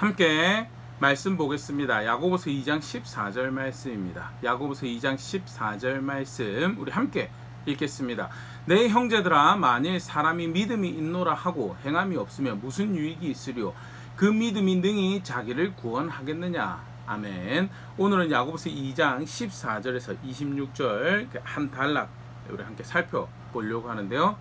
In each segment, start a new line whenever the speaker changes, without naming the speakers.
함께 말씀 보겠습니다. 야고보서 2장 14절 말씀입니다. 야고보서 2장 14절 말씀 우리 함께 읽겠습니다. 내 형제들아, 만일 사람이 믿음이 있노라 하고 행함이 없으면 무슨 유익이 있으리요? 그 믿음이 능히 자기를 구원하겠느냐? 아멘. 오늘은 야고보서 2장 14절에서 26절 한 단락 우리 함께 살펴보려고 하는데요.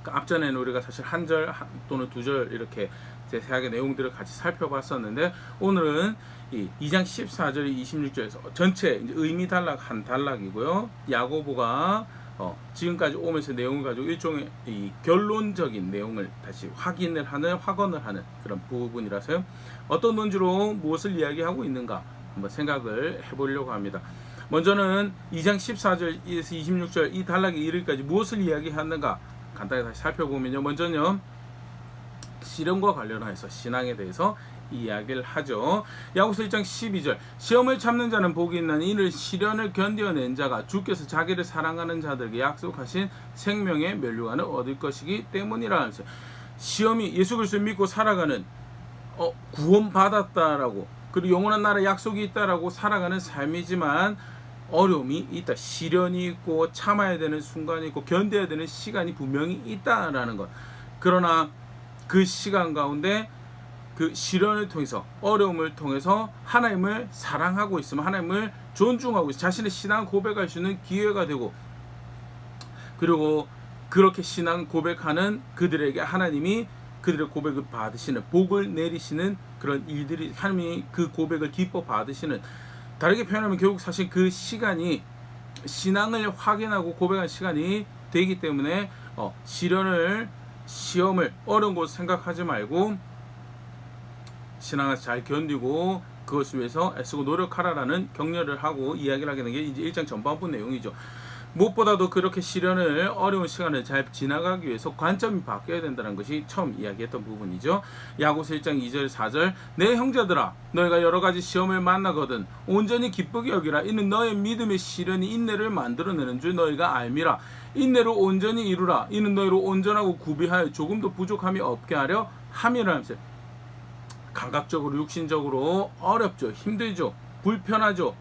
앞전에는 우리가 사실 한 절 또는 두 절 이렇게 세세하게 내용들을 같이 살펴봤었는데, 오늘은 이 2장 14절 26절에서 전체 이제 의미 단락 한 단락이고요. 야고보가 지금까지 오면서 내용을 가지고 일종의 이 결론적인 내용을 다시 확언을 하는 그런 부분이라서요. 어떤 논지로 무엇을 이야기하고 있는가 한번 생각을 해보려고 합니다. 먼저는 2장 14절에서 26절 이 단락에 이르기까지 무엇을 이야기하는가 간단히 다시 살펴보면요. 먼저는 시련과 관련해서 신앙에 대해서 이야기를 하죠. 야고보서 1장 12절 시험을 참는 자는 복이 있나니 이를 시련을 견뎌낸 자가 주께서 자기를 사랑하는 자들에게 약속하신 생명의 면류관을 얻을 것이기 때문이라 하면서, 시험이 예수 그리스도를 믿고 살아가는 구원받았다라고 그리고 영원한 나라에 약속이 있다라고 살아가는 삶이지만 어려움이 있다, 시련이 있고 참아야 되는 순간이 있고 견뎌야 되는 시간이 분명히 있다라는 것. 그러나 그 시간 가운데 그 시련을 통해서, 어려움을 통해서 하나님을 사랑하고 있으면, 하나님을 존중하고 있으면 자신의 신앙 고백할 수 있는 기회가 되고, 그리고 그렇게 신앙 고백하는 그들에게 하나님이 그들의 고백을 받으시는, 복을 내리시는 그런 일들이, 하나님이 그 고백을 기뻐 받으시는, 다르게 표현하면 결국 사실 그 시간이 신앙을 확인하고 고백한 시간이 되기 때문에 시험을 어려운 것을 생각하지 말고 신앙을 잘 견디고 그것을 위해서 애쓰고 노력하라라는 격려를 하고 이야기를 하게 된 게 이제 1장 전반부 내용이죠. 무엇보다도 그렇게 시련을, 어려운 시간을 잘 지나가기 위해서 관점이 바뀌어야 된다는 것이 처음 이야기했던 부분이죠. 야고보서 1장 2절 4절 내 형제들아, 너희가 여러 가지 시험을 만나거든 온전히 기쁘게 여기라. 이는 너의 믿음의 시련이 인내를 만들어내는 줄 너희가 알미라. 인내로 온전히 이루라. 이는 너희로 온전하고 구비하여 조금도 부족함이 없게 하려 함이라 하면서, 감각적으로 육신적으로 어렵죠, 힘들죠, 불편하죠,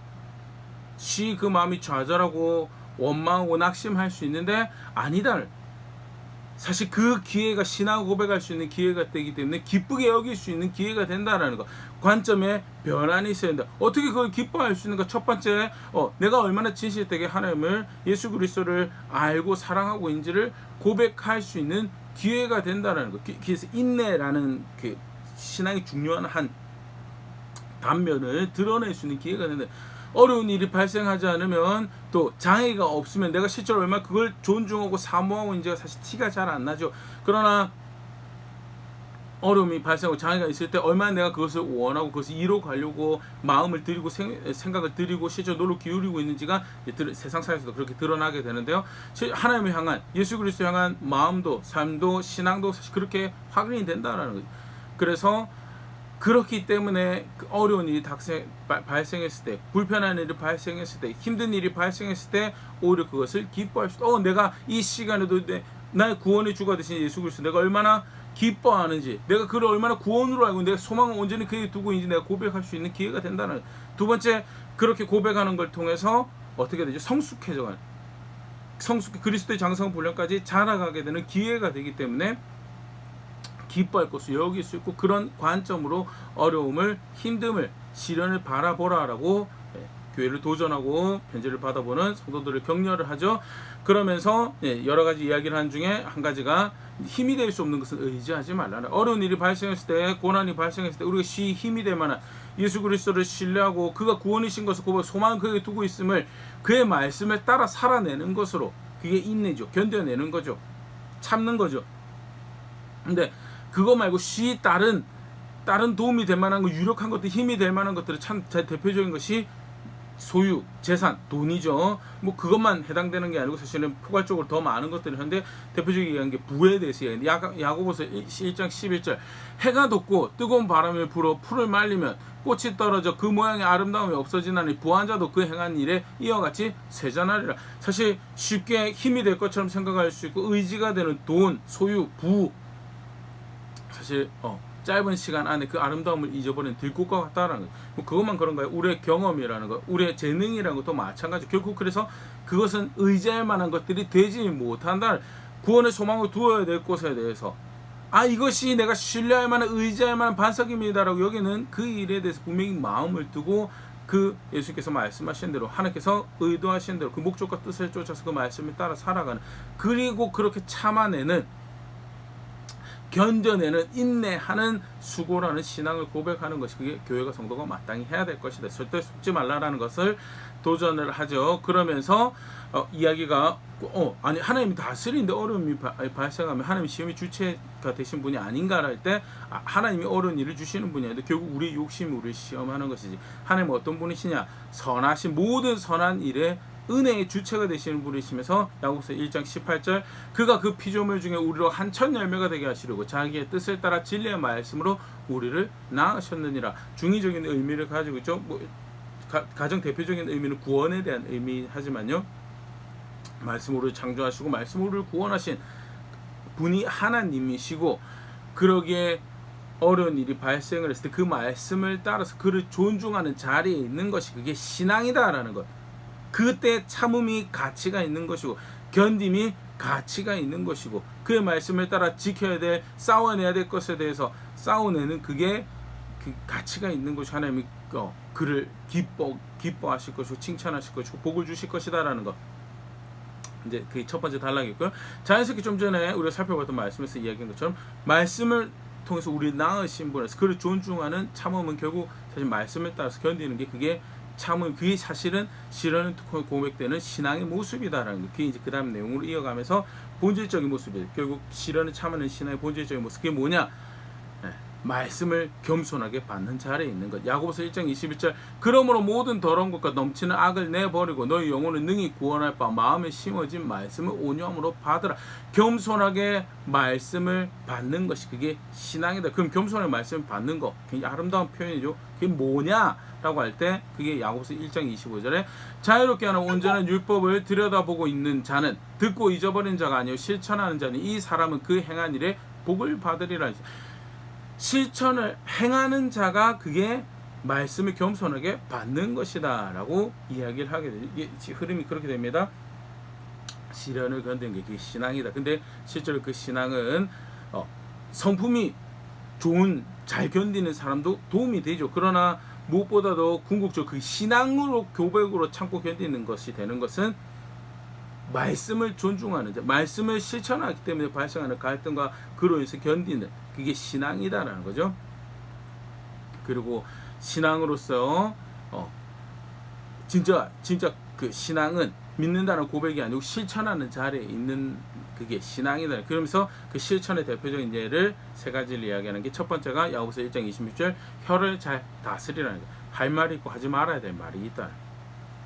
그 마음이 좌절하고 원망하고 낙심할 수 있는데, 아니다, 사실 그 기회가 신앙 고백할 수 있는 기회가 되기 때문에 기쁘게 여길 수 있는 기회가 된다라는 것, 관점에 변환이 있어야 된다. 어떻게 그걸 기뻐할 수 있는가? 첫 번째, 내가 얼마나 진실되게 하나님을, 예수 그리스도를 알고 사랑하고 있는지를 고백할 수 있는 기회가 된다라는 것. 그래서 인내라는 그 신앙이 중요한 한 단면을 드러낼 수 있는 기회가 된다. 어려운 일이 발생하지 않으면, 또 장애가 없으면 내가 실제로 얼마나 그걸 존중하고 사모하고 있는지가 사실 티가 잘 안 나죠. 그러나 어려움이 발생하고 장애가 있을 때 얼마나 내가 그것을 원하고 그것을 이뤄가려고 마음을 들이고 생각을 들이고 실제로 노력 기울이고 있는지가 세상사에서도 그렇게 드러나게 되는데요. 하나님을 향한, 예수 그리스도 향한 마음도, 삶도, 신앙도 사실 그렇게 확인이 된다는 거죠. 그래서 그렇기 때문에 어려운 일이 발생했을 때, 불편한 일이 발생했을 때, 힘든 일이 발생했을 때 오히려 그것을 기뻐할 수 있다. 내가 이 시간에도 나의 구원의 주가 되신 예수 그리스도 내가 얼마나 기뻐하는지, 내가 그를 얼마나 구원으로 알고 내가 소망을 온전히 그에게 두고 있는지 내가 고백할 수 있는 기회가 된다는. 두 번째, 그렇게 고백하는 걸 통해서 어떻게 되죠? 성숙해져가는, 그리스도의 장성 분량까지 자라가게 되는 기회가 되기 때문에 기뻐할 것을 여길 수 있고, 그런 관점으로 어려움을, 힘듦을, 시련을 바라보라라고 교회를 도전하고 편지를 받아보는 성도들을 격려를 하죠. 그러면서 여러 가지 이야기를 한 중에 한 가지가, 힘이 될 수 없는 것은 의지하지 말라는. 어려운 일이 발생했을 때, 고난이 발생했을 때 우리가 힘이 될 만한 예수 그리스도를 신뢰하고 그가 구원이신 것을 고백, 소망을 그에게 두고 있음을, 그의 말씀을 따라 살아내는 것으로, 그게 인내죠, 견뎌내는 거죠, 참는 거죠. 근데 그거 말고 다른 도움이 될 만한 거, 유력한 것들, 힘이 될 만한 것들은 참 대표적인 것이 소유, 재산, 돈이죠. 뭐 그것만 해당되는 게 아니고 사실은 포괄적으로 더 많은 것들이 있는데, 대표적인 얘기한 게 부에 대해서 얘기하는데, 야고보서 1장 11절 해가 돋고 뜨거운 바람이 불어 풀을 말리면 꽃이 떨어져 그 모양의 아름다움이 없어지나니 부한 자도 그 행한 일에 이와 같이 세잔하리라. 사실 쉽게 힘이 될 것처럼 생각할 수 있고 의지가 되는 돈, 소유, 부, 사실 짧은 시간 안에 그 아름다움을 잊어버린 들꽃과 같다라는 거. 뭐 그것만 그런가요? 우리의 경험이라는 것, 우리의 재능이라는 것도 마찬가지. 결국 그래서 그것은 의지할 만한 것들이 되지 못한다. 구원의 소망을 두어야 될 것에 대해서 이것이 내가 신뢰할 만한 의지할 만한 반석입니다라고 여기는 그 일에 대해서 분명히 마음을 두고 그 예수께서 말씀하신 대로 하나님께서 의도하신 대로 그 목적과 뜻을 쫓아서 그 말씀에 따라 살아가는, 그리고 그렇게 참아내는, 견뎌내는, 인내하는 수고라는 신앙을 고백하는 것이 그게 교회가 성도가 마땅히 해야 될 것이다. 절대 속지 말라라는 것을 도전을 하죠. 그러면서 이야기가 아니 하나님이 다스리는데 어려움이 발생하면 하나님이 시험의 주체가 되신 분이 아닌가 할 때 하나님이 어려운 일을 주시는 분이 아닌데 결국 우리 욕심이 우리를 시험하는 것이지. 하나님은 어떤 분이시냐? 선하신 모든 선한 일에 은혜의 주체가 되시는 분이시면서 야고보서 1장 18절 그가 그 피조물 중에 우리로 한 천 열매가 되게 하시려고 자기의 뜻을 따라 진리의 말씀으로 우리를 낳으셨느니라. 중의적인 의미를 가지고 있죠. 가장 대표적인 의미는 구원에 대한 의미하지만요, 말씀으로 창조하시고 말씀으로 구원하신 분이 하나님이시고, 그러기에 어려운 일이 발생을 했을 때 그 말씀을 따라서 그를 존중하는 자리에 있는 것이 그게 신앙이다라는 것. 그때 참음이 가치가 있는 것이고 견딤이 가치가 있는 것이고 그의 말씀을 따라 지켜야 될, 싸워내야 될 것에 대해서 싸워내는 그게 그 가치가 있는 것이 하나님이 그를 기뻐하실 것이고 칭찬하실 것이고 복을 주실 것이다라는 것. 이제 그게 첫 번째 단락이고요. 자연스럽게 좀 전에 우리가 살펴봤던 말씀에서 이야기한 것처럼 말씀을 통해서 우리를 낳으신 분에서 그를 존중하는 참음은 결국 사실 말씀에 따라서 견디는 게 그게 참은, 그게 사실은 실현을 고백되는 신앙의 모습이다라는 거. 그게 이제 그 다음 내용으로 이어가면서 본질적인 모습이에요. 결국 실현을 참는 신앙의 본질적인 모습. 그게 뭐냐? 말씀을 겸손하게 받는 자리에 있는 것. 야고보서 1장 21절 그러므로 모든 더러운 것과 넘치는 악을 내버리고 너희 영혼을 능히 구원할 바 마음에 심어진 말씀을 온유함으로 받으라. 겸손하게 말씀을 받는 것이 그게 신앙이다. 그럼 겸손하게 말씀을 받는 거 굉장히 아름다운 표현이죠. 그게 뭐냐? 라고 할 때 그게 야고보서 1장 25절에 자유롭게 하는 온전한 율법을 들여다보고 있는 자는 듣고 잊어버린 자가 아니요 실천하는 자니 이 사람은 그 행한 일에 복을 받으리라. 실천을 행하는 자가 그게 말씀을 겸손하게 받는 것이다 라고 이야기를 하게 되죠. 이게 흐름이 그렇게 됩니다. 시련을 견디는 게 그게 신앙이다. 근데 실제로 그 신앙은 성품이 좋은, 잘 견디는 사람도 도움이 되죠. 그러나 무엇보다도 궁극적으로 그 신앙으로 고백으로 참고 견디는 것이 되는 것은 말씀을 존중하는 자, 말씀을 실천하기 때문에 발생하는 갈등과 그로 인해서 견디는 그게 신앙이다라는 거죠. 그리고 신앙으로서 진짜 그 신앙은 믿는다는 고백이 아니고 실천하는 자리에 있는 그게 신앙이다. 그러면서 그 실천의 대표적인 예를 세 가지를 이야기하는 게 첫 번째가 야고보서 1장 26절 혀를 잘 다스리라는 거. 할 말이 있고 하지 말아야 될 말이 있다.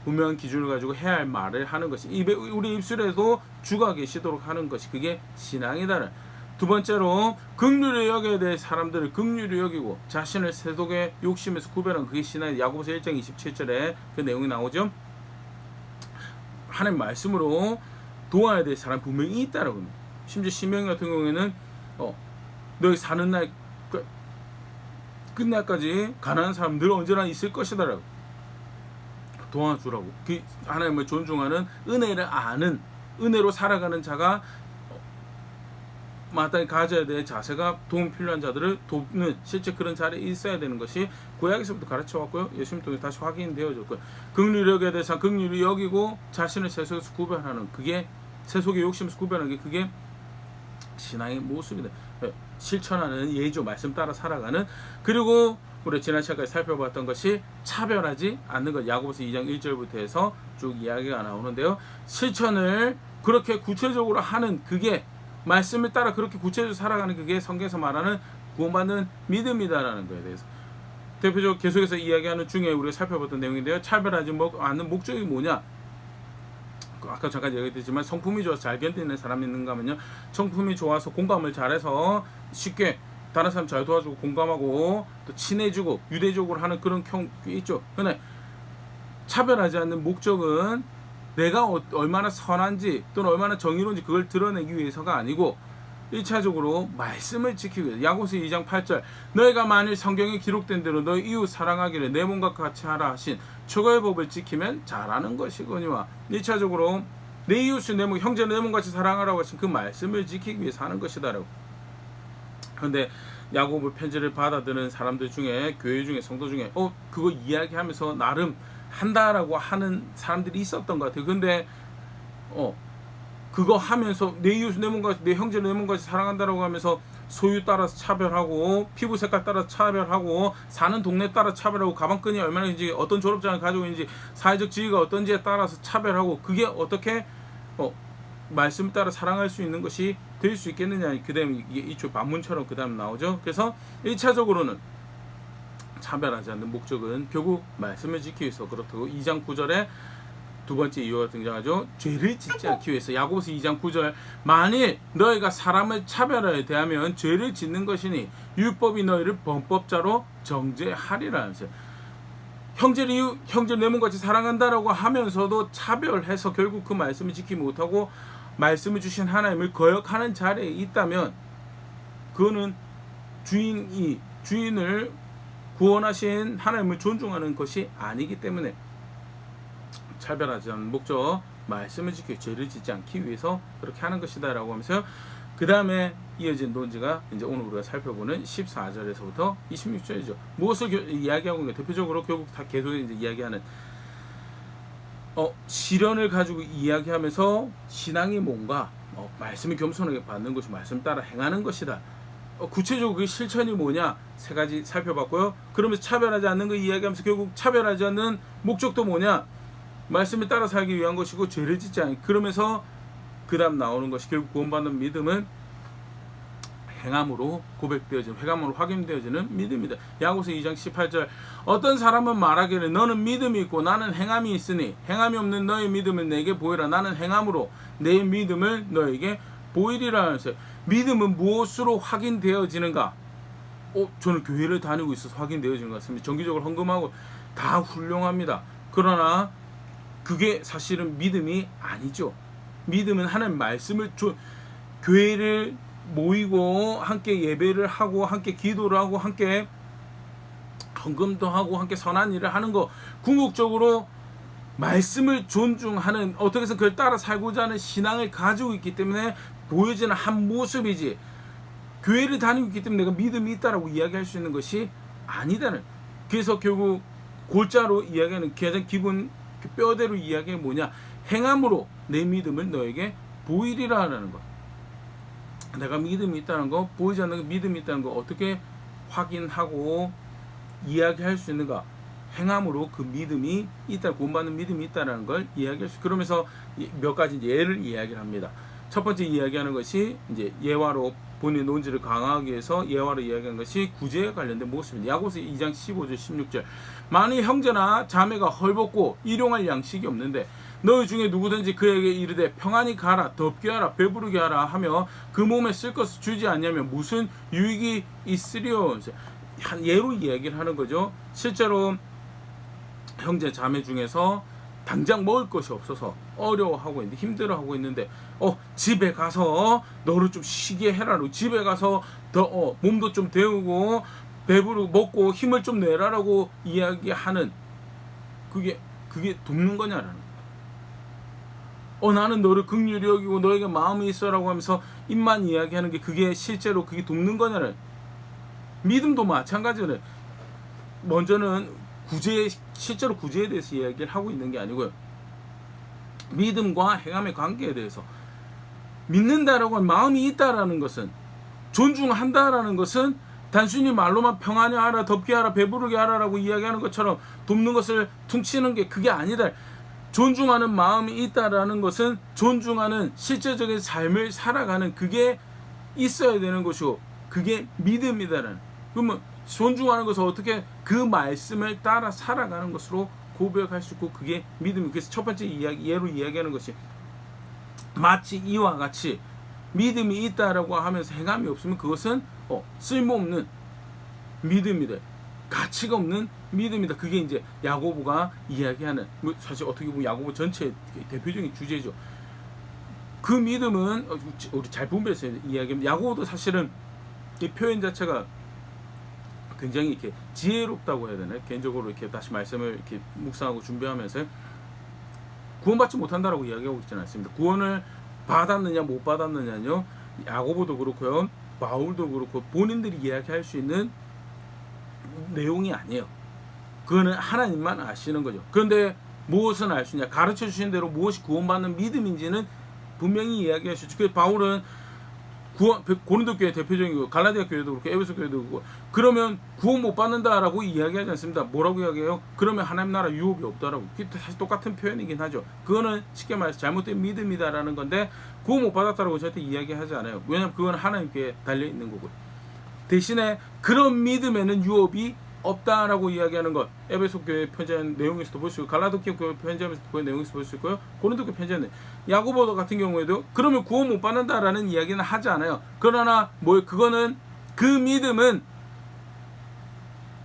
분명한 기준을 가지고 해야 할 말을 하는 것이 우리 입술에도 주가 계시도록 하는 것이 그게 신앙이다. 두 번째로 긍휼히 여겨야 될 사람들을 긍휼히 여기고 자신을 세속의 욕심에서 구별하는 그게 신앙이다. 야고보서 1장 27절에 그 내용이 나오죠. 하나님 말씀으로 도와야 될 사람 분명히 있다라고 합니다. 심지어 신명 같은 경우에는 너희 사는 날 끝날까지 가난한 사람 늘 언제나 있을 것이다라고 도와주라고. 그 하나님을 존중하는, 은혜를 아는, 은혜로 살아가는 자가 마땅히 가져야 될 자세가 도움 필요한 자들을 돕는 실제 그런 자리에 있어야 되는 것이 구약에서부터 가르쳐왔고요. 예수님 통해 다시 확인되어졌고요. 긍휼히 여겨야 될 사람 긍휼히 여기고 자신을 세속에서 구별하는 그게 세속의 욕심에서 구별하는 게 그게 신앙의 모습이다. 실천하는 예죠. 말씀 따라 살아가는. 그리고 우리 지난 시간까지 살펴봤던 것이 차별하지 않는 것. 야고보서 2장 1절부터 해서 쭉 이야기가 나오는데요. 실천을 그렇게 구체적으로 하는 그게 말씀을 따라 그렇게 구체적으로 살아가는 그게 성경에서 말하는 구원받는 믿음이다라는 거에 대해서 대표적으로 계속해서 이야기하는 중에 우리가 살펴봤던 내용인데요. 차별하지 않는 목적이 뭐냐? 아까 잠깐 얘기했지만 성품이 좋아서 잘 견디는 사람이 있는가 하면요, 성품이 좋아서 공감을 잘해서 쉽게 다른 사람 잘 도와주고 공감하고 또 친해지고 유대적으로 하는 그런 경우 있죠. 근데 차별하지 않는 목적은 내가 얼마나 선한지 또는 얼마나 정의로운지 그걸 드러내기 위해서가 아니고 1차적으로 말씀을 지키기 위해서 야고보서 2장 8절 너희가 만일 성경에 기록된 대로 너희 이웃 사랑하기를 내 몸과 같이 하라 하신 초가의 법을 지키면 잘하는 것이거니와 1차적으로 내 이웃을 내 몸, 형제를 내 몸같이 사랑하라고 하신 그 말씀을 지키기 위해서 하는 것이다라고. 그런데 야고보 편지를 받아들은 사람들 중에 교회 중에 성도 중에 그거 이야기하면서 나름 한다라고 하는 사람들이 있었던 것 같아요. 근데 그거 하면서 내 이웃 내 몸같이 내 형제 내 몸같이 사랑한다라고 하면서 소유 따라서 차별하고 피부 색깔 따라서 차별하고 사는 동네 따라 차별하고 가방끈이 얼마나인지 어떤 졸업장을 가지고 있는지 사회적 지위가 어떤지에 따라서 차별하고 그게 어떻게 말씀을 따라 사랑할 수 있는 것이 될 수 있겠느냐. 그 다음에 이게 이쪽 반문처럼 그 다음 나오죠. 그래서 1차적으로는 차별하지 않는 목적은 결국 말씀을 지키기 위해서 그렇다고 2장 9절에 두 번째 이유가 등장하죠. 죄를 짓지 않기 위해서. 야고보서 2장 9절 만일 너희가 사람을 차별하여 대하면 죄를 짓는 것이니 율법이 너희를 범법자로 정죄하리라 하면서 형제 내 몸같이 사랑한다라고 하면서도 차별해서 결국 그 말씀을 지키지 못하고 말씀을 주신 하나님을 거역하는 자리에 있다면 그거는 주인을 구원하신 하나님을 존중하는 것이 아니기 때문에 차별하지 않는 목적, 말씀을 지키고 죄를 짓지 않기 위해서 그렇게 하는 것이다 라고 하면서 그 다음에 이어진 논지가 이제 오늘 우리가 살펴보는 14절에서부터 26절이죠. 무엇을 이야기하고 있는 가 대표적으로 결국 다 계속 이제 이야기하는 시련을 가지고 이야기하면서 신앙이 뭔가 말씀을 겸손하게 받는 것이 말씀 따라 행하는 것이다. 구체적으로 그 실천이 뭐냐 세 가지 살펴봤고요. 그러면서 차별하지 않는 거 이야기하면서 결국 차별하지 않는 목적도 뭐냐 말씀을 따라 살기 위한 것이고 죄를 짓지 않기. 그러면서 그 다음 나오는 것이 결국 구원받는 믿음은 행함으로 고백되어지는 행함으로 확인되어지는 믿음이다. 야고보서 2장 18절 어떤 사람은 말하기를 너는 믿음이 있고 나는 행함이 있으니 행함이 없는 너의 믿음을 내게 보이라. 나는 행함으로 내 믿음을 너에게 보이리라 하면서 믿음은 무엇으로 확인되어지는가? 저는 교회를 다니고 있어서 확인되어지는 것 같습니다. 정기적으로 헌금하고 다 훌륭합니다. 그러나 그게 사실은 믿음이 아니죠. 믿음은 하나님 말씀을 교회를 모이고 함께 예배를 하고 함께 기도를 하고 함께 헌금도 하고 함께 선한 일을 하는 거 궁극적으로 말씀을 존중하는 어떻게 해서 그걸 따라 살고자 하는 신앙을 가지고 있기 때문에 보여지는 한 모습이지 교회를 다니고 있기 때문에 내가 믿음이 있다라고 이야기할 수 있는 것이 아니다는. 그래서 결국 골자로 이야기하는 가장 기본 뼈대로 이야기는 뭐냐 행함으로 내 믿음을 너에게 보이리라는 것. 내가 믿음이 있다는 거 보이지 않는 믿음이 있다는 거 어떻게 확인하고 이야기할 수 있는가. 행함으로 그 믿음이 있다, 구원받는 믿음이 있다는 걸 이야기할 수. 그러면서 몇 가지 예를 이야기를 합니다. 첫 번째 이야기하는 것이 이제 예화로 본인 논지를 강화하기 위해서 예화로 이야기한 것이 구제에 관련된 모습입니다. 야고보서 2장 15절 16절 만일 형제나 자매가 헐벗고 일용할 양식이 없는데 너희 중에 누구든지 그에게 이르되 평안히 가라 덥게 하라 배부르게 하라 하며 그 몸에 쓸 것을 주지 않냐면 무슨 유익이 있으리요. 한 예로 이야기를 하는 거죠. 실제로 형제 자매 중에서 당장 먹을 것이 없어서 어려워하고 있는데 힘들어하고 있는데 집에 가서 너를 좀 쉬게 해라. 집에 가서 더 몸도 좀 데우고 배부르고 먹고 힘을 좀 내라라고 이야기하는 그게 돕는 거냐라는 나는 너를 긍휼히 여기고 너에게 마음이 있어라고 하면서 입만 이야기하는 게 그게 실제로 그게 돕는 거냐는. 믿음도 마찬가지로 먼저는 실제로 구제에 대해서 이야기를 하고 있는 게 아니고요. 믿음과 행함의 관계에 대해서 믿는다라고 하는 마음이 있다라는 것은 존중한다라는 것은 단순히 말로만 평안히 하라 덥게 하라 배부르게 하라라고 이야기하는 것처럼 돕는 것을 퉁치는 게 그게 아니다. 존중하는 마음이 있다라는 것은 존중하는 실제적인 삶을 살아가는 그게 있어야 되는 것이고 그게 믿음이다라는. 그러면 존중하는 것을 어떻게 그 말씀을 따라 살아가는 것으로 고백할 수 있고 그게 믿음이. 그래서 첫 번째 예로 이야기하는 것이 마치 이와 같이 믿음이 있다라고 하면서 행함이 없으면 그것은 쓸모없는 믿음이다. 가치가 없는 믿음이다. 그게 이제 야고보가 이야기하는 사실 어떻게 보면 야고보 전체의 대표적인 주제죠. 그 믿음은 우리 잘 분별했어요. 이야기는 야고보도 사실은 이 표현 자체가 굉장히 이렇게 지혜롭다고 해야 되나요? 개인적으로 이렇게 다시 말씀을 이렇게 묵상하고 준비하면서 구원받지 못한다라고 이야기하고 있지는 않습니다. 구원을 받았느냐 못 받았느냐요. 야고보도 그렇고요, 바울도 그렇고 본인들이 이야기할 수 있는 내용이 아니에요. 그거는 하나님만 아시는 거죠. 그런데 무엇은 알 수 있냐? 가르쳐 주신 대로 무엇이 구원받는 믿음인지는 분명히 이야기할 수 있죠. 그래서 바울은 고린도 교회 대표적이고 갈라디아 교회도 그렇고 에베소 교회도 그렇고 그러면 구원 못 받는다라고 이야기하지 않습니다. 뭐라고 이야기해요? 그러면 하나님 나라 유업이 없다라고. 사실 똑같은 표현이긴 하죠. 그거는 쉽게 말해서 잘못된 믿음이다라는 건데 구원 못 받았다라고 절대 이야기하지 않아요. 왜냐하면 그건 하나님께 달려있는 거고요. 대신에 그런 믿음에는 유업이 없다라고 이야기하는 것, 에베소 교회 편지한 내용에서도 볼 수 있고 갈라디아 교회 편지하면서 그 내용에서 볼 수 있고요, 고린도 교회 편지하는 야고보 같은 경우에도 그러면 구원 못 받는다라는 이야기는 하지 않아요. 그러나 그거는 그 믿음은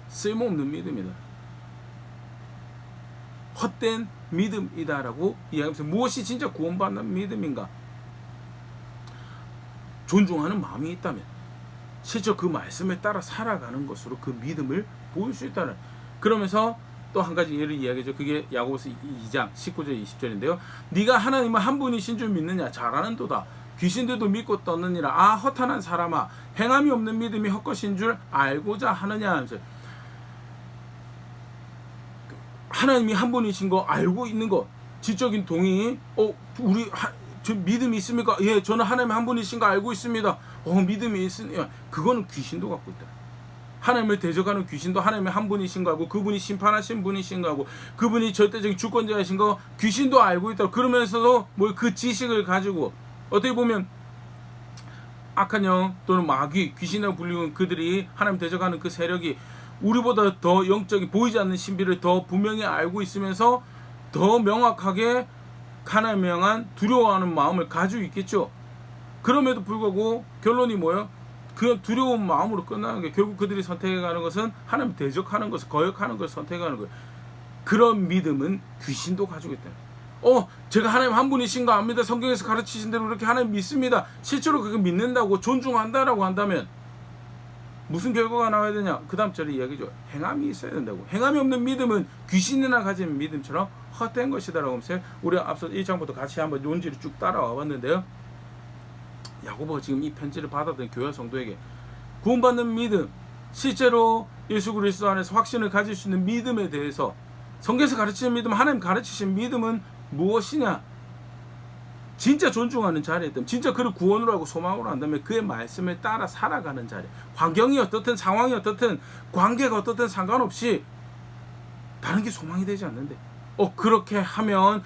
쓸모없는 믿음이다, 헛된 믿음이다라고 이야기하면서 무엇이 진짜 구원받는 믿음인가? 존중하는 마음이 있다면 실제 그 말씀에 따라 살아가는 것으로 그 믿음을 보일 수 있다는. 그러면서 또 한 가지 예를 이야기하죠. 그게 야고보서 2장 19절 20절인데요. 네가 하나님은 한 분이신 줄 믿느냐? 잘하는도다. 귀신들도 믿고 떠느니라. 아 허탄한 사람아, 행함이 없는 믿음이 헛것인 줄 알고자 하느냐 하면서 하나님이 한 분이신 거 알고 있는 거, 지적인 동의. 우리 저 믿음이 있습니까? 예, 저는 하나님 한 분이신 거 알고 있습니다. 믿음이 있으니 그거는 귀신도 갖고 있다. 하나님을 대적하는 귀신도 하나님의 한 분이신 거 알고, 그분이 심판하신 분이신 거 알고, 그분이 절대적인 주권자이신 거 귀신도 알고 있다. 그러면서도 그 지식을 가지고 어떻게 보면 악한 영 또는 마귀, 귀신이라고 불리는 그들이 하나님 대적하는 그 세력이 우리보다 더 영적인 보이지 않는 신비를 더 분명히 알고 있으면서 더 명확하게 하나님을 향한 두려워하는 마음을 가지고 있겠죠. 그럼에도 불구하고 결론이 뭐예요? 그 두려운 마음으로 끝나는 게 결국 그들이 선택해가는 것은 하나님 대적하는 것을, 거역하는 것을 선택하는 거예요. 그런 믿음은 귀신도 가지고 있다. 제가 하나님 한 분이신 거 압니다. 성경에서 가르치신 대로 그렇게 하나님 믿습니다. 실제로 그거 믿는다고 존중한다라고 한다면 무슨 결과가 나와야 되냐? 그 다음 절에 이야기죠. 행함이 있어야 된다고. 행함이 없는 믿음은 귀신이나 가진 믿음처럼 헛된 것이다라고 하면서 우리가 앞서 1장부터 같이 한번 논지를 쭉 따라와 봤는데요. 야고보가 지금 이 편지를 받았던 교회 성도에게 구원받는 믿음, 실제로 예수 그리스도 안에서 확신을 가질 수 있는 믿음에 대해서 성경에서 가르치는 믿음, 하나님 가르치신 믿음은 무엇이냐? 진짜 존중하는 자리에 있다면, 진짜 그를 구원으로 하고 소망으로 한다면 그의 말씀을 따라 살아가는 자리, 환경이 어떻든 상황이 어떻든 관계가 어떻든 상관없이 다른 게 소망이 되지 않는데 그렇게 하면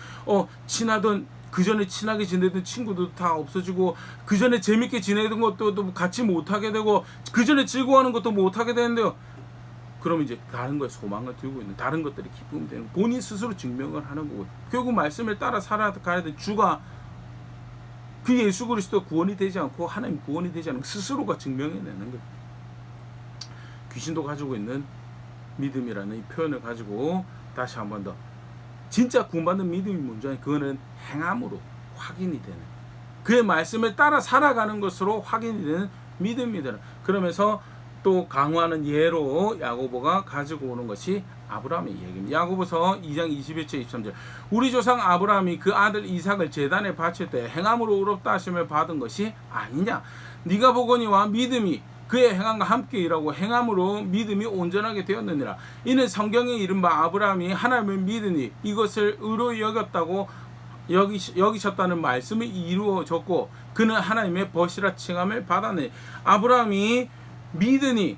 친하던 그전에 친하게 지내던 친구도 다 없어지고, 그전에 재밌게 지내던 것도 또 같이 못하게 되고, 그전에 즐거워하는 것도 못하게 되는데요. 그럼 이제 다른 거에 소망을 두고 있는, 다른 것들이 기쁨이 되는, 본인 스스로 증명을 하는 거고, 결국 말씀을 따라 살아가야 될 주가 그 예수 그리스도 구원이 되지 않고 하나님 구원이 되지 않은 스스로가 증명해내는 거예요. 귀신도 가지고 있는 믿음이라는 이 표현을 가지고 다시 한 번 더, 진짜 구원받는 믿음이 뭔지, 그거는 행함으로 확인이 되는, 그의 말씀을 따라 살아가는 것으로 확인이 되는 믿음이다. 그러면서 또 강화하는 예로 야고보가 가지고 오는 것이 아브라함의 이야기입니다. 야고보서 2장 21절 23절. 우리 조상 아브라함이 그 아들 이삭을 제단에 바칠 때 행함으로 의롭다 하심을 받은 것이 아니냐? 네가 보거니와 믿음이 그의 행함과 함께 일하고 행함으로 믿음이 온전하게 되었느니라. 이는 성경에 이른바 아브라함이 하나님을 믿으니 이것을 의로 여겼다고 여기셨다는 말씀이 이루어졌고 그는 하나님의 벗이라 칭함을 받았네. 아브라함이 믿으니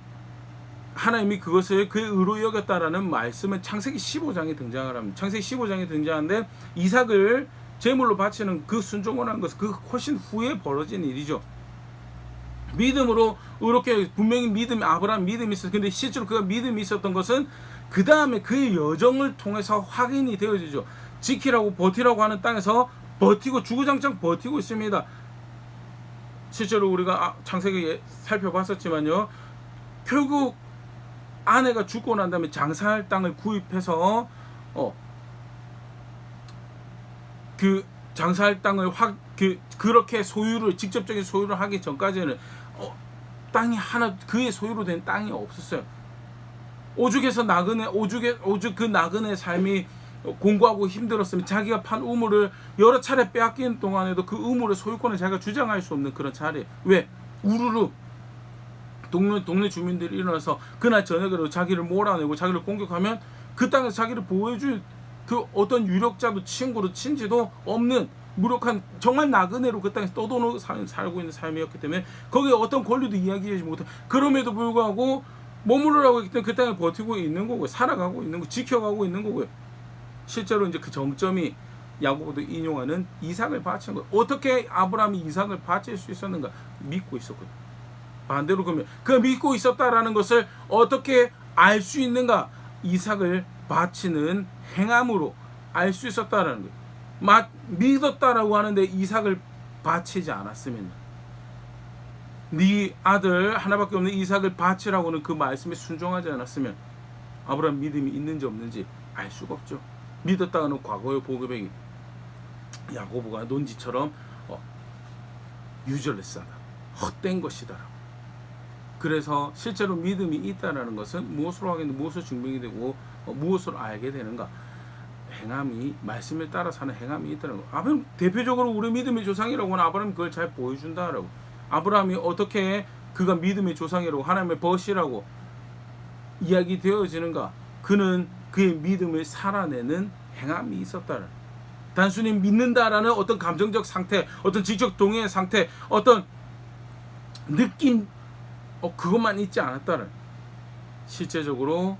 하나님이 그것을 그의 의로 여겼다라는 말씀은 창세기 15장에 등장을 합니다. 창세기 15장에 등장하는데 이삭을 제물로 바치는 그 순종을 하는 것은 그 훨씬 후에 벌어진 일이죠. 믿음으로 이렇게 분명히 아브라함 믿음이 있었어요. 근데 실제로 그가 믿음이 있었던 것은 그 다음에 그의 여정을 통해서 확인이 되어지죠. 지키라고 버티라고 하는 땅에서 버티고 주구장창 버티고 있습니다. 실제로 우리가 창세기 살펴봤었지만요, 결국 아내가 죽고 난 다음에 장사할 땅을 구입해서 그 장사할 땅을 그렇게 소유를 직접적인 소유를 하기 전까지는 땅이 하나 그의 소유로 된 땅이 없었어요. 오죽해서 오죽 그 나그네 삶이 공고하고 힘들었으면 자기가 판 우물을 여러 차례 빼앗기는 동안에도 그 우물의 소유권을 자기가 주장할 수 없는 그런 자리. 왜? 우르르 동네 주민들이 일어나서 그날 저녁에도 자기를 몰아내고 자기를 공격하면 그 땅에서 자기를 보호해줄 그 어떤 유력자도 친구도 친지도 없는 무력한 정말 나그네로 그 땅에서 떠도는 살고 있는 삶이었기 때문에 거기에 어떤 권리도 이야기하지 못해. 그럼에도 불구하고 머무르라고 했기 때문에 그 땅에 버티고 있는 거고요. 살아가고 있는 거, 지켜가고 있는 거고요. 실제로 이제 그 정점이 야고보도 인용하는 이삭을 바친 거예요. 어떻게 아브라함이 이삭을 바칠 수 있었는가? 믿고 있었거든요. 반대로 그러면 그 믿고 있었다라는 것을 어떻게 알 수 있는가? 이삭을 바치는 행함으로 알 수 있었다라는 거예요. 믿었다라고 하는데 이삭을 바치지 않았으면, 네 아들 하나밖에 없는 이삭을 바치라고는 그 말씀에 순종하지 않았으면 아브라함 믿음이 있는지 없는지 알 수가 없죠. 믿었다는 과거의 보고백이 야고보가 논지처럼 유절레스하다, 헛된 것이다. 그래서 실제로 믿음이 있다라는 것은 무엇으로 하겠는데 무엇으로 증명이 되고 무엇으로 알게 되는가? 행함이, 말씀을 따라 사는 행함이 있다는 거. 아브라함 대표적으로 우리 믿음의 조상이라고 하는 아브라함이 그걸 잘 보여준다라고. 아브라함이 어떻게 그가 믿음의 조상이라고 하나님의 벗이라고 이야기 되어지는가? 그는 그의 믿음을 살아내는 행함이 있었다는. 단순히 믿는다라는 어떤 감정적 상태, 어떤 지적 동의의 상태, 어떤 느낌, 그것만 있지 않았다는. 실제적으로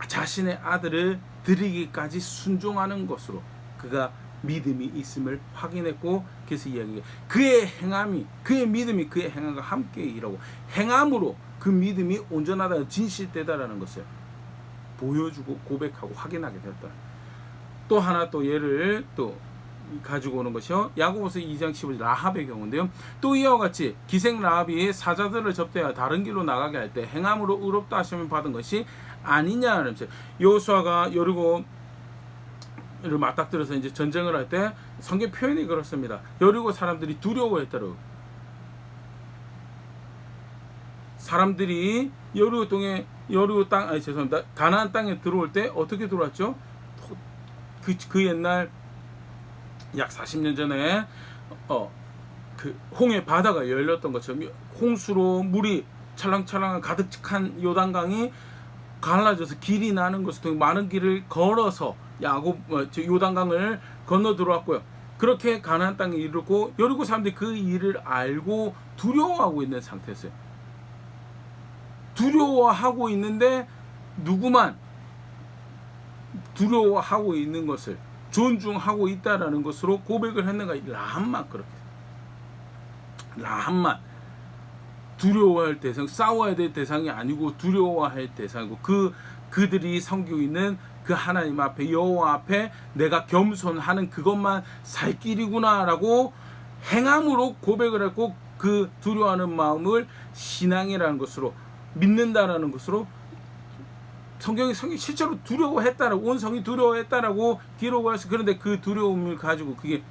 자신의 아들을 드리기까지 순종하는 것으로 그가 믿음이 있음을 확인했고, 그래서 이야기해 그의 행함이, 그의 믿음이 그의 행함과 함께 일하고 행함으로 그 믿음이 온전하다, 진실되다라는 것을 보여주고 고백하고 확인하게 되었다. 또 하나 또 예를 또 가지고 오는 것이요, 야고보서 2장 15절 라합의 경우인데요. 또 이와 같이 기생 라합이 사자들을 접대하여 다른 길로 나가게 할 때 행함으로 의롭다 하심을 받은 것이 아니냐는 거죠. 여호수아가 여리고를 맞닥뜨려서 이제 전쟁을 할 때 성경 표현이 그렇습니다. 여리고 사람들이 두려워했다고. 사람들이 가나안 땅에 들어올 때 어떻게 들어왔죠? 그 옛날 약 40년 전에 그 홍해 바다가 열렸던 것처럼 홍수로 물이 찰랑찰랑 가득 찬 요단강이 갈라져서 길이 나는 것을 통해 많은 길을 걸어서 요단강을 건너 들어왔고요. 그렇게 가나안 땅에 이르고 여리고 사람들이 그 일을 알고 두려워하고 있는 상태였어요. 두려워하고 있는데 누구만 두려워하고 있는 것을 존중하고 있다라는 것으로 고백을 했는가? 라합만 그렇게. 라합만 두려워할 대상, 싸워야 될 대상이 아니고 두려워할 대상이고 그들이 섬기고 있는 그 하나님 앞에, 여호와 앞에 내가 겸손하는 그것만 살 길이구나라고 행함으로 고백을 했고, 그 두려워하는 마음을 신앙이라는 것으로, 믿는다라는 것으로 성경이 실제로 두려워했다라고, 온 성이 두려워했다라고 기록을 했어요. 그런데 그 두려움을 가지고, 그게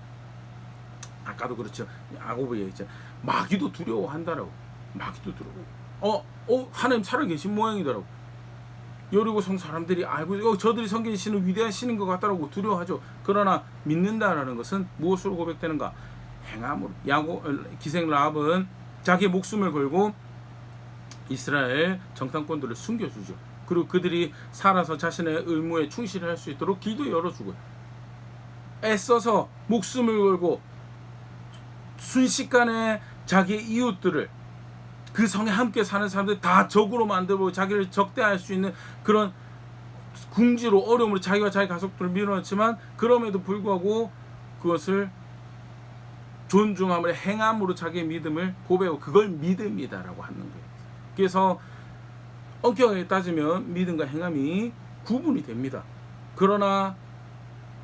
아까도 그렇죠, 야고보 얘기했잖아요. 마귀도 두려워한다라고. 마귀도 두려워. 하나님 살아계신 모양이더라고. 여리고 성 사람들이 알고 저들이 섬기는 신은 위대한 신인 것 같다라고 두려워하죠. 그러나 믿는다라는 것은 무엇으로 고백되는가? 행함으로. 기생 라합은 자기의 목숨을 걸고 이스라엘 정탐꾼들을 숨겨주죠. 그리고 그들이 살아서 자신의 의무에 충실할 수 있도록 길도 열어주고요. 애써서 목숨을 걸고 순식간에 자기의 이웃들을, 그 성에 함께 사는 사람들 다 적으로 만들고 자기를 적대할 수 있는 그런 궁지로, 어려움으로 자기와 자기 가족들을 밀어넣지만, 그럼에도 불구하고 그것을 존중함을 행함으로 자기의 믿음을 고백하고, 그걸 믿음이다라고 하는 거예요. 그래서 엄격하게 따지면 믿음과 행함이 구분이 됩니다.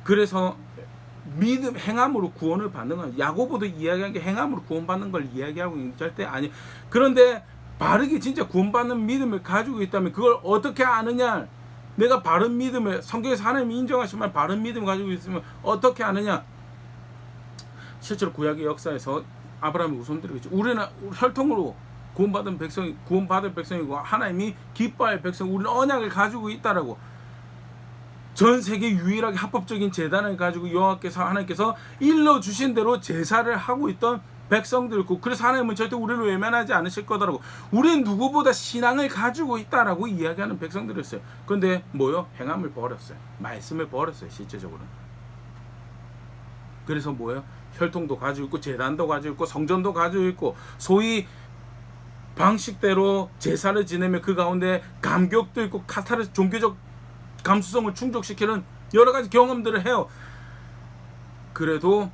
그래서 믿음, 행함으로 구원을 받는 건, 야고보도 이야기한 게 행함으로 구원받는 걸 이야기하고 있는 게 절대 아니에요. 그런데 바르게 진짜 구원받는 믿음을 가지고 있다면 그걸 어떻게 아느냐? 내가 바른 믿음을, 성경에서 하나님이 인정하시면 바른 믿음을 가지고 있으면 어떻게 아느냐? 실제로 구약의 역사에서 아브라함의 후손들이겠죠. 우리는 혈통으로 구원받은 백성이고 하나님이 기뻐할 백성, 우리는 언약을 가지고 있다라고. 전 세계 유일하게 합법적인 제단을 가지고 여호와께서 하나님께서 일러 주신 대로 제사를 하고 있던 백성들이고, 그래서 하나님은 절대 우리를 외면하지 않으실 거다라고. 우리는 누구보다 신앙을 가지고 있다라고 이야기하는 백성들이었어요. 그런데 뭐요? 행함을 버렸어요. 말씀을 버렸어요. 실제적으로는. 그래서 뭐예요? 혈통도 가지고 있고 제단도 가지고 있고 성전도 가지고 있고 소위 방식대로 제사를 지내며 그 가운데 감격도 있고 카타르 종교적 감수성을 충족시키는 여러 가지 경험들을 해요. 그래도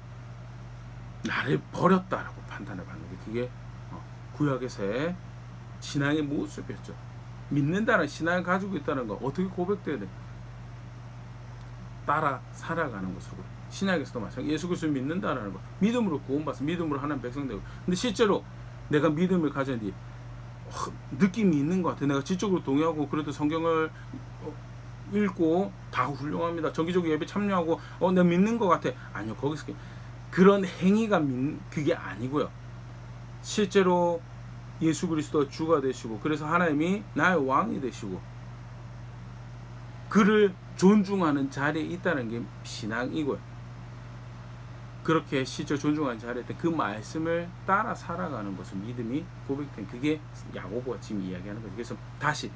나를 버렸다라고 판단을 받는 게 그게 구약에서의 신앙의 모습이었죠. 믿는다는 신앙을 가지고 있다는 거 어떻게 고백돼야 돼? 따라 살아가는 것으로. 신약에서도 마찬가지. 예수 그리스도를 믿는다라는 거. 믿음으로 구원받아서 믿음으로 하나님 백성 되고. 근데 실제로 내가 믿음을 가졌는데 느낌이 있는 것 같아. 내가 지적으로 동의하고 그래도 성경을 읽고 다 훌륭합니다. 정기적으로 예배 참여하고 내가 믿는 것 같아. 아니요. 거기서 그런 행위가 그게 아니고요. 실제로 예수 그리스도 주가 되시고 그래서 하나님이 나의 왕이 되시고 그를 존중하는 자리에 있다는 게 신앙이고요. 그렇게 실제 존중하는 자리에 그 말씀을 따라 살아가는 것을 믿음이 고백된 그게 야고보가 지금 이야기하는 거죠. 그래서 다시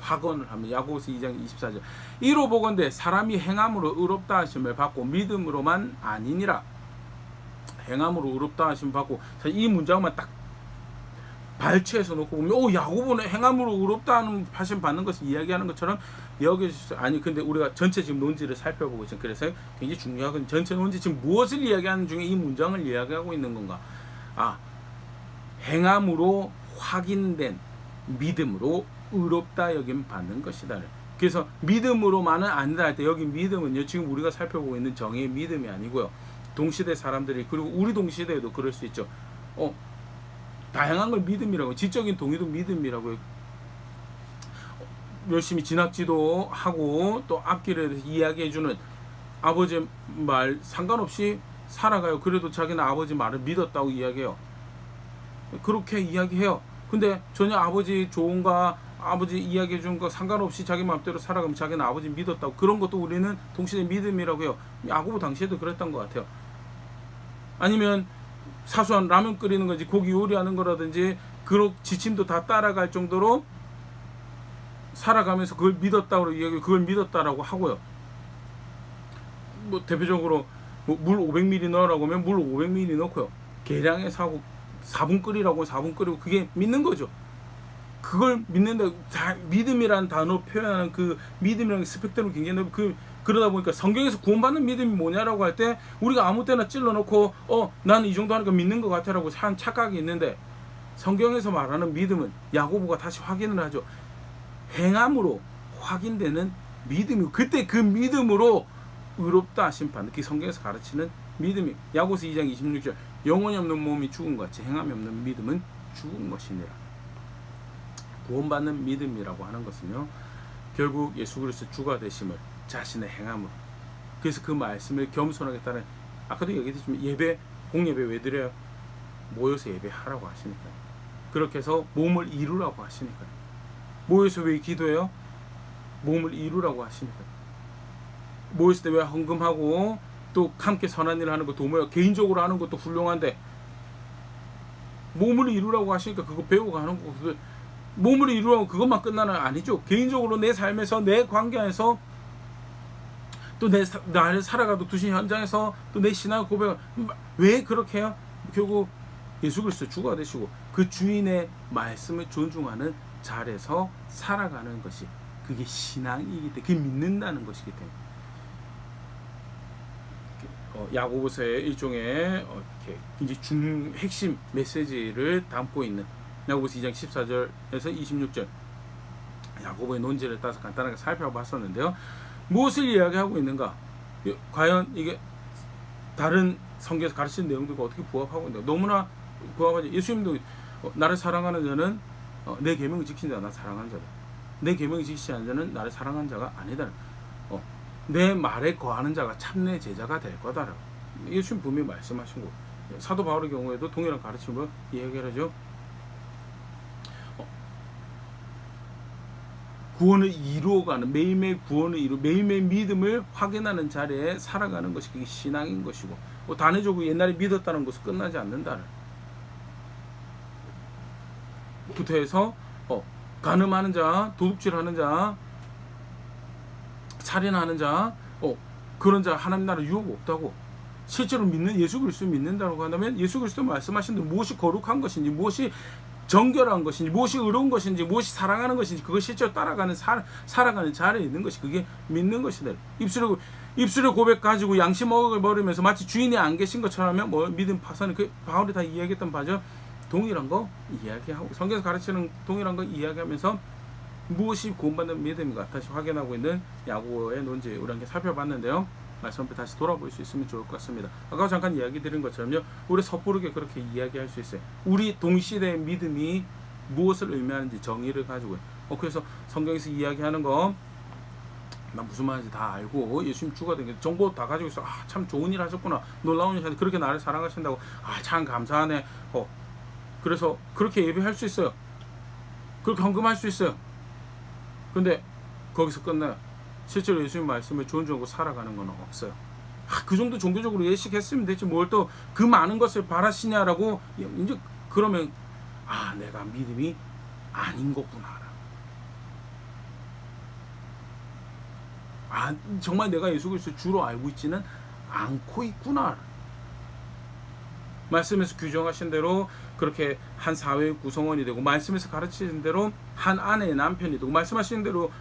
확언을 하면 야고보서 2장 24절 이로 보건대 사람이 행함으로 의롭다 하심을 받고 믿음으로만 아니니라. 행함으로 의롭다 하심을 받고, 사실 이 문장만 딱 발췌해서 놓고 보면 야고보는 행함으로 의롭다 하심 받는 것을 이야기하는 것처럼 여겨주세요. 아니 근데 우리가 전체 지금 논지를 살펴보고 있어요. 그래서 굉장히 중요한 건 전체 논지 지금 무엇을 이야기하는 중에 이 문장을 이야기하고 있는 건가. 행함으로 확인된 믿음으로 의롭다 여김 받는 것이다. 그래서 믿음으로만은 아니다 할 때 여기 믿음은요 지금 우리가 살펴보고 있는 정의의 믿음이 아니고요. 동시대 사람들이 그리고 우리 동시대에도 그럴 수 있죠. 다양한 걸 믿음이라고, 지적인 동의도 믿음이라고. 열심히 진학지도 하고 또 앞길에 대해서 이야기해주는 아버지 말 상관없이 살아가요. 그래도 자기는 아버지 말을 믿었다고 이야기해요. 그렇게 이야기해요. 근데 전혀 아버지 조언과 아버지 이야기해준 거 상관없이 자기 마음대로 살아가면 자기는 아버지 믿었다고. 그런 것도 우리는 동시대 믿음이라고 해요. 야고보 당시에도 그랬던 것 같아요. 아니면 사소한 라면 끓이는 거지 고기 요리하는 거라든지 그런 지침도 다 따라갈 정도로 살아가면서 그걸 믿었다고 이야기, 그걸 믿었다라고 하고요. 뭐 대표적으로 물 500ml 넣으라고 하면 물 500ml 넣고요. 계량해서 하고 4분 끓이라고 4분 끓이고 그게 믿는 거죠. 그걸 믿는다. 믿음이라는 단어로 표현하는 그 믿음이라는 스펙트럼이 굉장히 넓고 그러다 보니까 성경에서 구원받는 믿음이 뭐냐라고 할 때 우리가 아무 때나 찔러놓고 나는 이 정도 하니까 믿는 것 같아라고 한 착각이 있는데 성경에서 말하는 믿음은 야고보가 다시 확인을 하죠. 행함으로 확인되는 믿음이고 그때 그 믿음으로 의롭다 하심 받는 그 성경에서 가르치는 믿음이 야고보서 2장 26절 영혼이 없는 몸이 죽은 것 같이 행함이 없는 믿음은 죽은 것이니라. 구원받는 믿음이라고 하는 것은요 결국 예수 그리스도 주가 되심을 자신의 행함으로, 그래서 그 말씀을 겸손하게 따라. 아까도 얘기했지만 예배 공예배 왜 드려요? 모여서 예배하라고 하시니까요. 그렇게 해서 몸을 이루라고 하시니까요. 모여서 왜 기도해요? 몸을 이루라고 하시니까요. 모였을 때 왜 헌금하고 또 함께 선한 일을 하는 것도 뭐예요? 개인적으로 하는 것도 훌륭한데 몸을 이루라고 하시니까 그거 배우고 가는 거. 몸을 이루라고 그것만 끝나는 아니죠. 개인적으로 내 삶에서 내 관계 안에서 또 나를 살아가도 두신 현장에서 또 내 신앙 고백을 왜 그렇게 해요? 결국 예수 그리스도 주가 되시고 그 주인의 말씀을 존중하는 자리에서 살아가는 것이 그게 신앙이기 때문에 그게 믿는다는 것이기 때문에 야고보서의 일종의 굉장히 핵심 메시지를 담고 있는 야고보서 2장 14절에서 26절 야고보의 논지를 따서 간단하게 살펴봤었는데요. 무엇을 이야기하고 있는가? 과연 이게 다른 성경에서 가르치는 내용들과 어떻게 부합하고 있는가? 너무나 부합하죠. 예수님도 나를 사랑하는 자는 내 계명을 지킨 자가 나 사랑하는 자다. 내 계명을 지키지 않는 자는 나를 사랑하는 자가 아니다. 내 말에 거하는 자가 참내 제자가 될 거다라고 예수님 분명히 말씀하신 거. 사도 바울의 경우에도 동일한 가르침을 이야기하죠. 구원을 이루어가는, 매일매일 구원을 매일매일 믿음을 확인하는 자리에 살아가는 것이 그게 신앙인 것이고, 단회적으로 옛날에 믿었다는 것은 끝나지 않는다는 부터 해서 간음하는 자, 도둑질하는 자, 살인하는 자, 그런 자 하나님 나라 유혹 없다고. 실제로 믿는 예수 그리스도 믿는다고 한다면 예수 그리스도 말씀하신 대로 무엇이 거룩한 것인지, 무엇이 정결한 것인지, 무엇이 의로운 것인지, 무엇이 사랑하는 것인지, 그걸 실제로 따라가는 살아가는 자리에 있는 것이 그게 믿는 것이다. 입술에 고백 가지고 양심억을 버리면서 마치 주인이 안 계신 것처럼 하면 믿음 파산이, 그 바울이 다 이야기했던 바죠. 동일한 거 이야기하고, 성경에서 가르치는 동일한 거 이야기하면서 무엇이 구원받는 믿음인가 다시 확인하고 있는 야고보의 논지, 우리 함께 살펴봤는데요. 말씀 앞에 다시 돌아볼 수 있으면 좋을 것 같습니다. 아까 잠깐 이야기 드린 것처럼요, 우리 섣부르게 그렇게 이야기할 수 있어요. 우리 동시대의 믿음이 무엇을 의미하는지 정의를 가지고, 그래서 성경에서 이야기하는 거 난 무슨 말인지 다 알고 예수님 주가 된 게 정보 다 가지고 있어. 참 좋은 일 하셨구나, 놀라운 일 하셨는데 그렇게 나를 사랑하신다고, 참 감사하네. 그래서 그렇게 예배할 수 있어요. 그렇게 헌금할 수 있어요. 근데 거기서 끝나요. 실제로 예수님 말씀을 존중하고 살아가는 건 없어요. 그 정도 종교적으로 예식했으면 됐지 뭘 또 그 많은 것을 바라시냐라고. 이제 그러면 내가 믿음이 아닌 거구나. 정말 내가 예수 그리스도 주로 알고 있지는 않고 있구나. 말씀에서 규정하신 대로 그렇게 한 사회의 구성원이 되고, 말씀에서 가르치신 대로 한 아내의 남편이 되고, 말씀하신 대로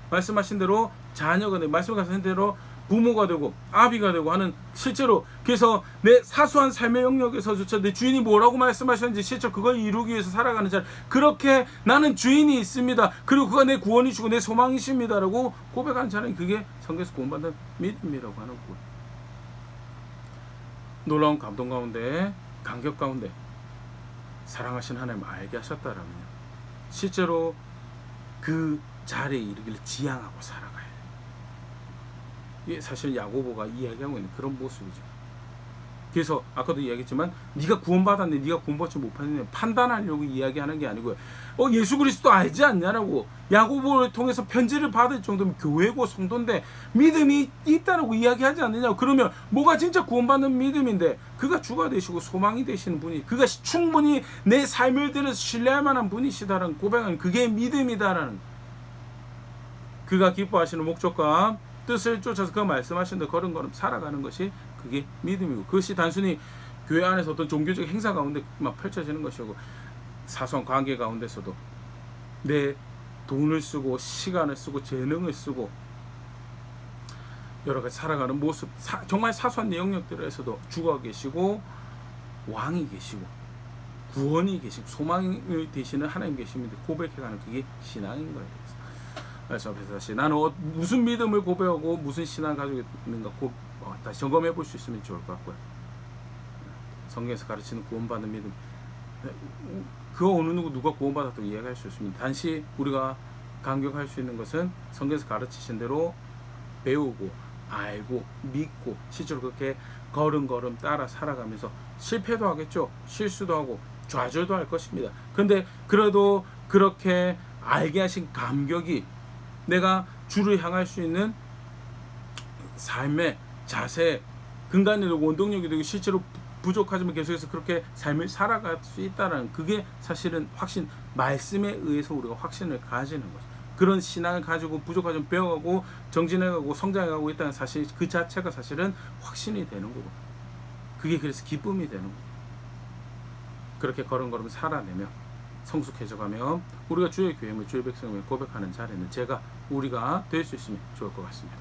자녀가 되고, 말씀하신 대로 부모가 되고 아비가 되고 하는, 실제로 그래서 내 사소한 삶의 영역에서조차 내 주인이 뭐라고 말씀하셨는지 실제로 그걸 이루기 위해서 살아가는 자, 그렇게 나는 주인이 있습니다, 그리고 그가 내 구원이시고 내 소망이십니다라고 고백하는 자는 그게 성경에서 구원받는 믿음이라고 하는 거고요. 놀라운 감동 가운데, 감격 가운데 사랑하신 하나님을 알게 하셨다라면 실제로 그 자리에 이르기를 지향하고 살아가요. 이게 사실 야고보가 이야기하고 있는 그런 모습이죠. 그래서 아까도 이야기했지만 네가 구원받았네, 네가 구원받지 못했네 판단하려고 이야기하는 게 아니고요. 예수 그리스도 알지 않냐라고, 야고보를 통해서 편지를 받을 정도면 교회고 성도인데 믿음이 있다라고 이야기하지 않느냐고. 그러면 뭐가 진짜 구원받는 믿음인데, 그가 주가 되시고 소망이 되시는 분이, 그가 충분히 내 삶을 들여서 신뢰할 만한 분이시다라는 고백은 그게 믿음이다라는, 그가 기뻐하시는 목적과 뜻을 쫓아서 그 말씀하신 대로 걸음걸음 살아가는 것이 그게 믿음이고, 그것이 단순히 교회 안에서 어떤 종교적 행사 가운데만 펼쳐지는 것이고, 사소한 관계 가운데서도 내 돈을 쓰고 시간을 쓰고 재능을 쓰고 여러 가지 살아가는 모습, 정말 사소한 내 영역들에서도 주가 계시고 왕이 계시고 구원이 계시고 소망이 되시는 하나님 계십니다. 고백해가는 그게 신앙인 거예요. 그래서 앞에서 다시 나는 무슨 믿음을 고백하고 무슨 신앙을 가지고 있는가 다시 점검해 볼 수 있으면 좋을 것 같고요. 성경에서 가르치는 구원받는 믿음, 그 어느 누가 구원받았다고 이야기할 수 있습니다. 단지 우리가 감격할 수 있는 것은 성경에서 가르치신 대로 배우고 알고 믿고 실제로 그렇게 걸음걸음 따라 살아가면서 실패도 하겠죠. 실수도 하고 좌절도 할 것입니다. 그런데 그래도 그렇게 알게 하신 감격이 내가 주를 향할 수 있는 삶의 자세, 근간이 되고 원동력이 되고, 실제로 부족하지만 계속해서 그렇게 삶을 살아갈 수 있다는, 그게 사실은 확신, 말씀에 의해서 우리가 확신을 가지는 거죠. 그런 신앙을 가지고 부족하지만 배워가고 정진해가고 성장해가고 있다는 사실, 그 자체가 사실은 확신이 되는 거고, 그게 그래서 기쁨이 되는 거고, 그렇게 걸음걸음 살아내며 성숙해져가며 우리가 주의 교회임을, 주의 백성임을 고백하는 자리는 우리가 될 수 있으면 좋을 것 같습니다.